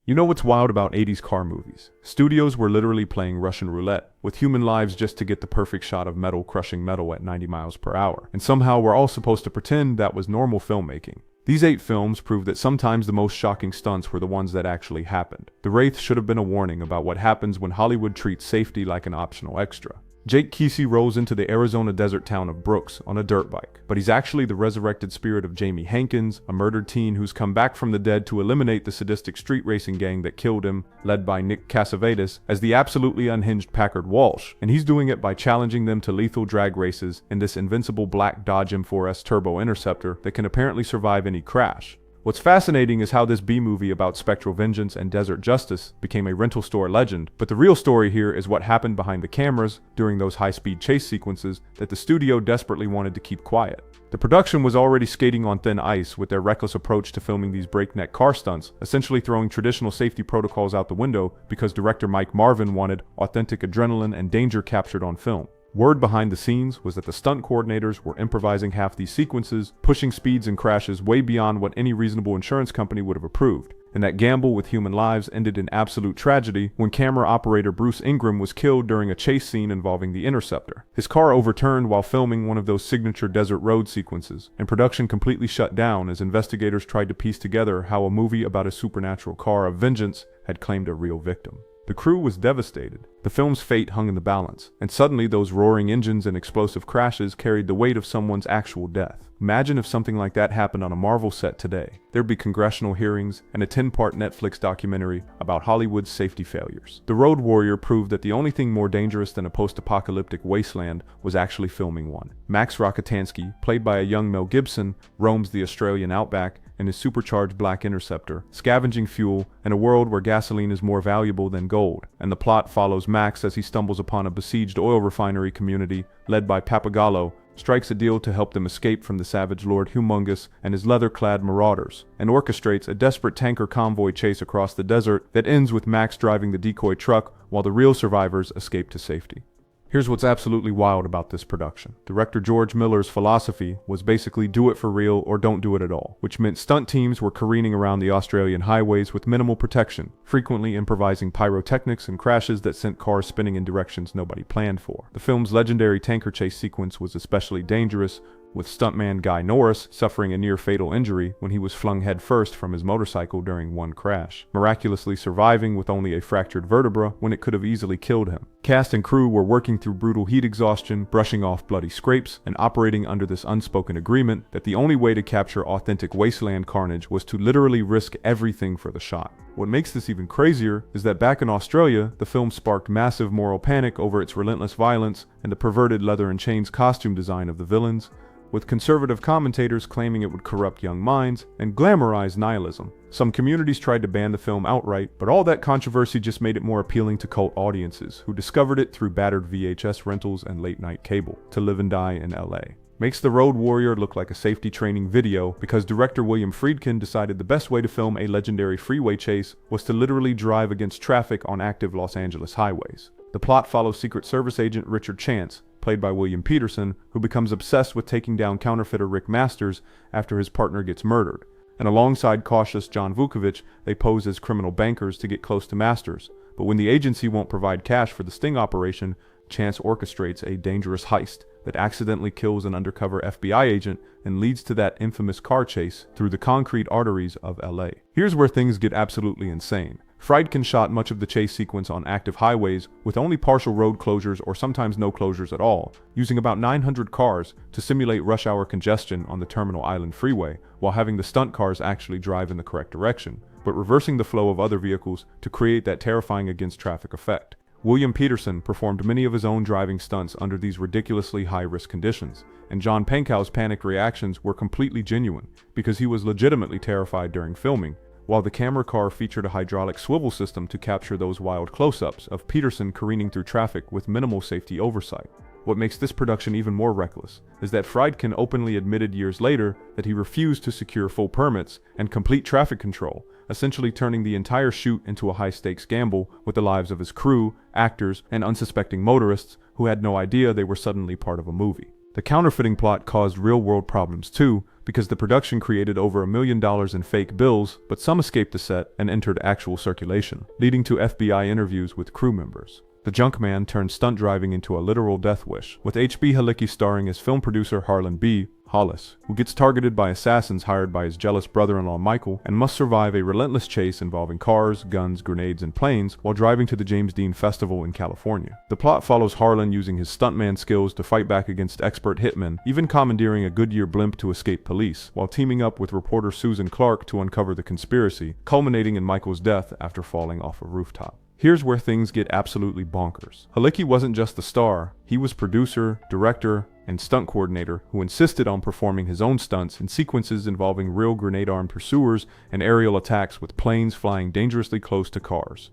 You know what's wild about 80s car movies? Studios were literally playing Russian roulette with human lives just to get the perfect shot of metal crushing metal at 90 miles per hour. And somehow we're all supposed to pretend that was normal filmmaking. These 8 films prove that sometimes the most shocking stunts were the ones that actually happened. The Wraith should have been a warning about what happens when Hollywood treats safety like an optional extra. Jake Kesey rolls into the Arizona desert town of Brooks on a dirt bike, but he's actually the resurrected spirit of Jamie Hankins, a murdered teen who's come back from the dead to eliminate the sadistic street racing gang that killed him, led by Nick Cassavetes as the absolutely unhinged Packard Walsh, and he's doing it by challenging them to lethal drag races in this invincible black Dodge M4S Turbo Interceptor that can apparently survive any crash. What's fascinating is how this B-movie about spectral vengeance and desert justice became a rental store legend, but the real story here is what happened behind the cameras during those high-speed chase sequences that the studio desperately wanted to keep quiet. The production was already skating on thin ice with their reckless approach to filming these breakneck car stunts, essentially throwing traditional safety protocols out the window because director Mike Marvin wanted authentic adrenaline and danger captured on film. Word behind the scenes was that the stunt coordinators were improvising half these sequences, pushing speeds and crashes way beyond what any reasonable insurance company would have approved. And that gamble with human lives ended in absolute tragedy when camera operator Bruce Ingram was killed during a chase scene involving the Interceptor. His car overturned while filming one of those signature desert road sequences, and production completely shut down as investigators tried to piece together how a movie about a supernatural car of vengeance had claimed a real victim. The crew was devastated. The film's fate hung in the balance, and suddenly those roaring engines and explosive crashes carried the weight of someone's actual death. Imagine if something like that happened on a Marvel set today. There'd be congressional hearings and a 10-part Netflix documentary about Hollywood's safety failures. The Road Warrior proved that the only thing more dangerous than a post-apocalyptic wasteland was actually filming one. Max Rokitansky, played by a young Mel Gibson, roams the Australian outback in his supercharged black Interceptor, scavenging fuel in a world where gasoline is more valuable than gold, and the plot follows Max as he stumbles upon a besieged oil refinery community led by Papagallo, strikes a deal to help them escape from the savage Lord Humongous and his leather-clad marauders, and orchestrates a desperate tanker convoy chase across the desert that ends with Max driving the decoy truck while the real survivors escape to safety. Here's what's absolutely wild about this production. Director George Miller's philosophy was basically do it for real or don't do it at all, which meant stunt teams were careening around the Australian highways with minimal protection, frequently improvising pyrotechnics and crashes that sent cars spinning in directions nobody planned for. The film's legendary tanker chase sequence was especially dangerous, with stuntman Guy Norris suffering a near-fatal injury when he was flung headfirst from his motorcycle during one crash, miraculously surviving with only a fractured vertebra when it could have easily killed him. Cast and crew were working through brutal heat exhaustion, brushing off bloody scrapes, and operating under this unspoken agreement that the only way to capture authentic wasteland carnage was to literally risk everything for the shot. What makes this even crazier is that back in Australia, the film sparked massive moral panic over its relentless violence and the perverted leather and chains costume design of the villains, with conservative commentators claiming it would corrupt young minds and glamorize nihilism. Some communities tried to ban the film outright, but all that controversy just made it more appealing to cult audiences who discovered it through battered VHS rentals and late-night cable. To Live and Die in LA makes The Road Warrior look like a safety training video because director William Friedkin decided the best way to film a legendary freeway chase was to literally drive against traffic on active Los Angeles highways. The plot follows Secret Service agent Richard Chance, played by William Peterson, who becomes obsessed with taking down counterfeiter Rick Masters after his partner gets murdered. And alongside cautious John Vukovich, they pose as criminal bankers to get close to Masters. But when the agency won't provide cash for the sting operation, Chance orchestrates a dangerous heist that accidentally kills an undercover FBI agent and leads to that infamous car chase through the concrete arteries of LA. Here's where things get absolutely insane. Friedkin shot much of the chase sequence on active highways with only partial road closures or sometimes no closures at all, using about 900 cars to simulate rush hour congestion on the Terminal Island Freeway, while having the stunt cars actually drive in the correct direction, but reversing the flow of other vehicles to create that terrifying against traffic effect. William Peterson performed many of his own driving stunts under these ridiculously high-risk conditions, and John Pankow's panicked reactions were completely genuine because he was legitimately terrified during filming, while the camera car featured a hydraulic swivel system to capture those wild close-ups of Peterson careening through traffic with minimal safety oversight. What makes this production even more reckless is that Friedkin openly admitted years later that he refused to secure full permits and complete traffic control, essentially turning the entire shoot into a high-stakes gamble with the lives of his crew, actors, and unsuspecting motorists who had no idea they were suddenly part of a movie. The counterfeiting plot caused real-world problems too, because the production created over $1 million in fake bills, but some escaped the set and entered actual circulation, leading to FBI interviews with crew members. The Junkman turned stunt driving into a literal death wish, with H.B. Halicki starring as film producer Harlan B. Hollis, who gets targeted by assassins hired by his jealous brother-in-law Michael and must survive a relentless chase involving cars, guns, grenades, and planes while driving to the James Dean Festival in California. The plot follows Harlan using his stuntman skills to fight back against expert hitmen, even commandeering a Goodyear blimp to escape police, while teaming up with reporter Susan Clark to uncover the conspiracy, culminating in Michael's death after falling off a rooftop. Here's where things get absolutely bonkers. Halicki wasn't just the star, he was producer, director, and stunt coordinator who insisted on performing his own stunts in sequences involving real grenade-armed pursuers and aerial attacks with planes flying dangerously close to cars.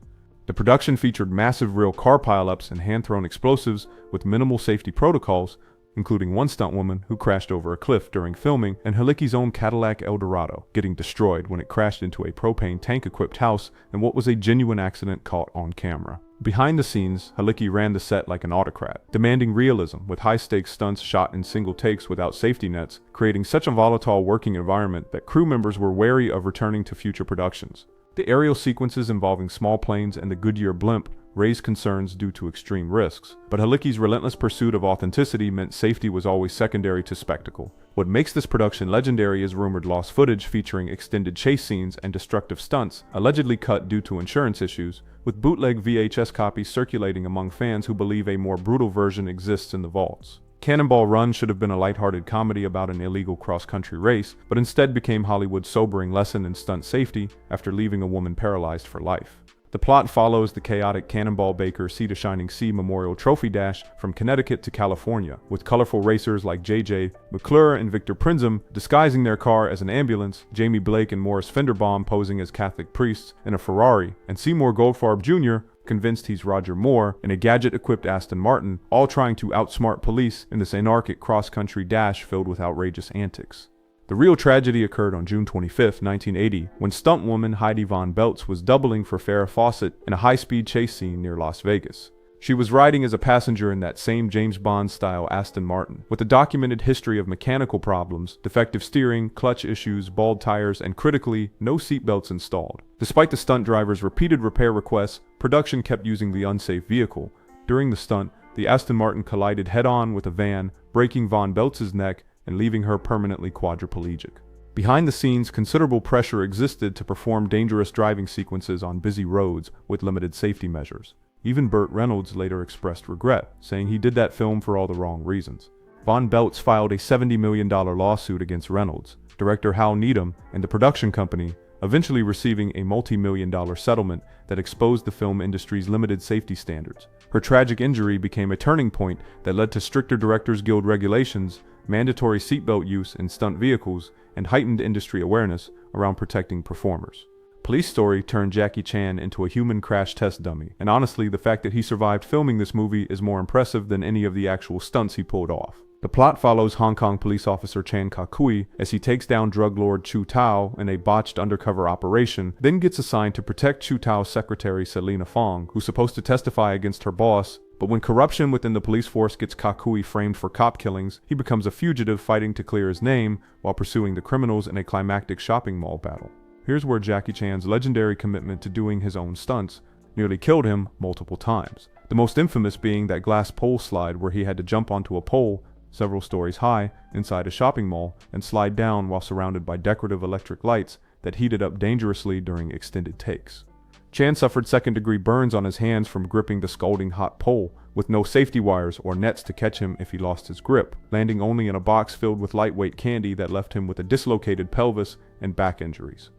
The production featured massive real car pileups and hand-thrown explosives with minimal safety protocols, including one stunt woman who crashed over a cliff during filming, and Halicki's own Cadillac Eldorado getting destroyed when it crashed into a propane tank-equipped house in what was a genuine accident caught on camera. Behind the scenes, Halicki ran the set like an autocrat, demanding realism with high-stakes stunts shot in single takes without safety nets, creating such a volatile working environment that crew members were wary of returning to future productions. The aerial sequences involving small planes and the Goodyear blimp raised concerns due to extreme risks, but Halicki's relentless pursuit of authenticity meant safety was always secondary to spectacle. What makes this production legendary is rumored lost footage featuring extended chase scenes and destructive stunts, allegedly cut due to insurance issues, with bootleg VHS copies circulating among fans who believe a more brutal version exists in the vaults. Cannonball Run should have been a lighthearted comedy about an illegal cross-country race, but instead became Hollywood's sobering lesson in stunt safety after leaving a woman paralyzed for life. The plot follows the chaotic Cannonball Baker Sea to Shining Sea Memorial Trophy Dash from Connecticut to California, with colorful racers like J.J. McClure and Victor Prinzum disguising their car as an ambulance, Jamie Blake and Morris Fenderbaum posing as Catholic priests in a Ferrari, and Seymour Goldfarb Jr., convinced he's Roger Moore, in a gadget-equipped Aston Martin, all trying to outsmart police in this anarchic cross-country dash filled with outrageous antics. The real tragedy occurred on June 25, 1980, when stunt woman Heidi Von Beltz was doubling for Farrah Fawcett in a high-speed chase scene near Las Vegas. She was riding as a passenger in that same James Bond-style Aston Martin, with a documented history of mechanical problems, defective steering, clutch issues, bald tires, and critically, no seatbelts installed. Despite the stunt driver's repeated repair requests, production kept using the unsafe vehicle. During the stunt, the Aston Martin collided head-on with a van, breaking Von Beltz's neck and leaving her permanently quadriplegic. Behind the scenes, considerable pressure existed to perform dangerous driving sequences on busy roads with limited safety measures. Even Burt Reynolds later expressed regret, saying he did that film for all the wrong reasons. Von Beltz filed a $70 million lawsuit against Reynolds, director Hal Needham, and the production company, eventually receiving a multi-million-dollar settlement that exposed the film industry's limited safety standards. Her tragic injury became a turning point that led to stricter Directors Guild regulations, mandatory seatbelt use in stunt vehicles, and heightened industry awareness around protecting performers. Police Story turned Jackie Chan into a human crash test dummy, and honestly, the fact that he survived filming this movie is more impressive than any of the actual stunts he pulled off. The plot follows Hong Kong police officer Chan Ka-kui as he takes down drug lord Chu Tao in a botched undercover operation, then gets assigned to protect Chu Tao's secretary Selina Fong, who's supposed to testify against her boss. But when corruption within the police force gets Ka-kui framed for cop killings, he becomes a fugitive fighting to clear his name while pursuing the criminals in a climactic shopping mall battle. Here's where Jackie Chan's legendary commitment to doing his own stunts nearly killed him multiple times. The most infamous being that glass pole slide where he had to jump onto a pole several stories high inside a shopping mall and slide down while surrounded by decorative electric lights that heated up dangerously during extended takes. Chan suffered second-degree burns on his hands from gripping the scalding hot pole, with no safety wires or nets to catch him if he lost his grip, landing only in a box filled with lightweight candy that left him with a dislocated pelvis and back injuries.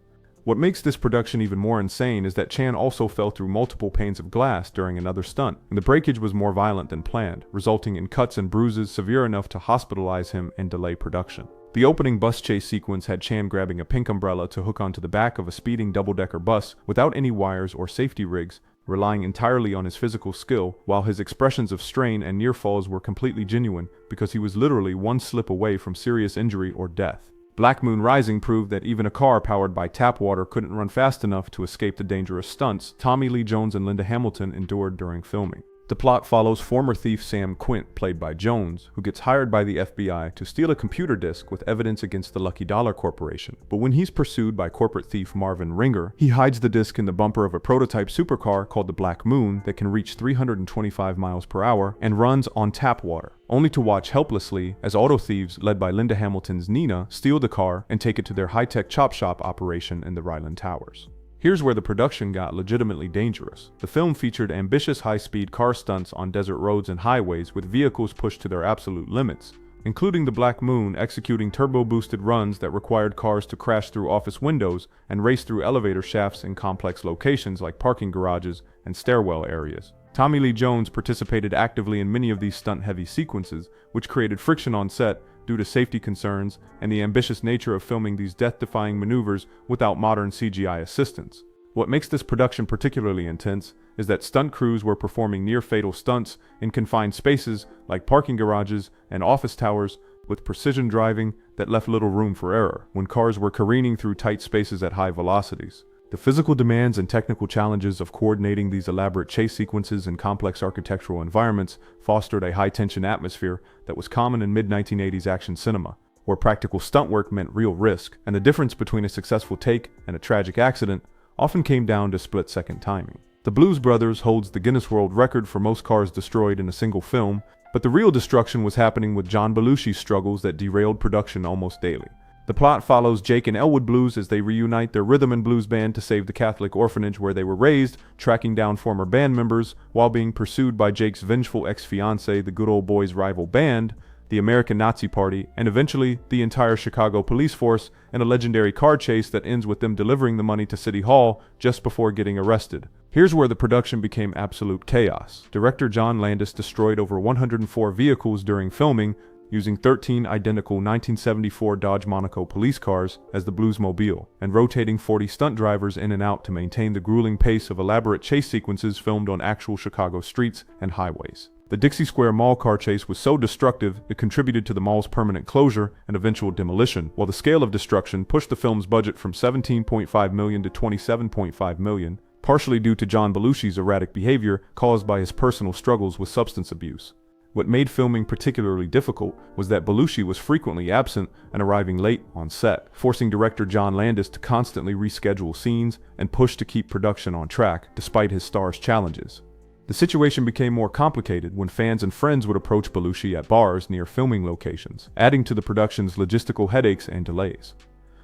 What makes this production even more insane is that Chan also fell through multiple panes of glass during another stunt, and the breakage was more violent than planned, resulting in cuts and bruises severe enough to hospitalize him and delay production. The opening bus chase sequence had Chan grabbing a pink umbrella to hook onto the back of a speeding double-decker bus without any wires or safety rigs, relying entirely on his physical skill, while his expressions of strain and near falls were completely genuine because he was literally one slip away from serious injury or death. Black Moon Rising proved that even a car powered by tap water couldn't run fast enough to escape the dangerous stunts Tommy Lee Jones and Linda Hamilton endured during filming. The plot follows former thief Sam Quint, played by Jones, who gets hired by the FBI to steal a computer disk with evidence against the Lucky Dollar Corporation. But when he's pursued by corporate thief Marvin Ringer, he hides the disk in the bumper of a prototype supercar called the Black Moon that can reach 325 miles per hour and runs on tap water, only to watch helplessly as auto thieves led by Linda Hamilton's Nina steal the car and take it to their high-tech chop shop operation in the Ryland Towers. Here's where the production got legitimately dangerous. The film featured ambitious high-speed car stunts on desert roads and highways with vehicles pushed to their absolute limits, including the Black Moon executing turbo-boosted runs that required cars to crash through office windows and race through elevator shafts in complex locations like parking garages and stairwell areas. Tommy Lee Jones participated actively in many of these stunt-heavy sequences, which created friction on set due to safety concerns and the ambitious nature of filming these death-defying maneuvers without modern CGI assistance. What makes this production particularly intense is that stunt crews were performing near-fatal stunts in confined spaces like parking garages and office towers with precision driving that left little room for error when cars were careening through tight spaces at high velocities. The physical demands and technical challenges of coordinating these elaborate chase sequences in complex architectural environments fostered a high-tension atmosphere that was common in mid-1980s action cinema, where practical stunt work meant real risk, and the difference between a successful take and a tragic accident often came down to split-second timing. The Blues Brothers holds the Guinness World Record for most cars destroyed in a single film, but the real destruction was happening with John Belushi's struggles that derailed production almost daily. The plot follows Jake and Elwood Blues as they reunite their rhythm and blues band to save the Catholic orphanage where they were raised, tracking down former band members while being pursued by Jake's vengeful ex-fiancée, the Good Old Boys' rival band, the American Nazi Party, and eventually the entire Chicago police force in a legendary car chase that ends with them delivering the money to City Hall just before getting arrested. Here's where the production became absolute chaos. Director John Landis destroyed over 104 vehicles during filming, using 13 identical 1974 Dodge Monaco police cars as the Bluesmobile, and rotating 40 stunt drivers in and out to maintain the grueling pace of elaborate chase sequences filmed on actual Chicago streets and highways. The Dixie Square Mall car chase was so destructive it contributed to the mall's permanent closure and eventual demolition, while the scale of destruction pushed the film's budget from $17.5 million to $27.5 million, partially due to John Belushi's erratic behavior caused by his personal struggles with substance abuse. What made filming particularly difficult was that Belushi was frequently absent and arriving late on set, forcing director John Landis to constantly reschedule scenes and push to keep production on track, despite his star's challenges. The situation became more complicated when fans and friends would approach Belushi at bars near filming locations, adding to the production's logistical headaches and delays.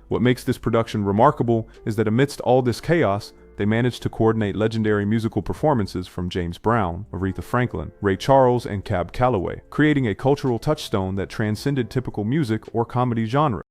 What makes this production remarkable is that amidst all this chaos, they managed to coordinate legendary musical performances from James Brown, Aretha Franklin, Ray Charles, and Cab Calloway, creating a cultural touchstone that transcended typical music or comedy genres.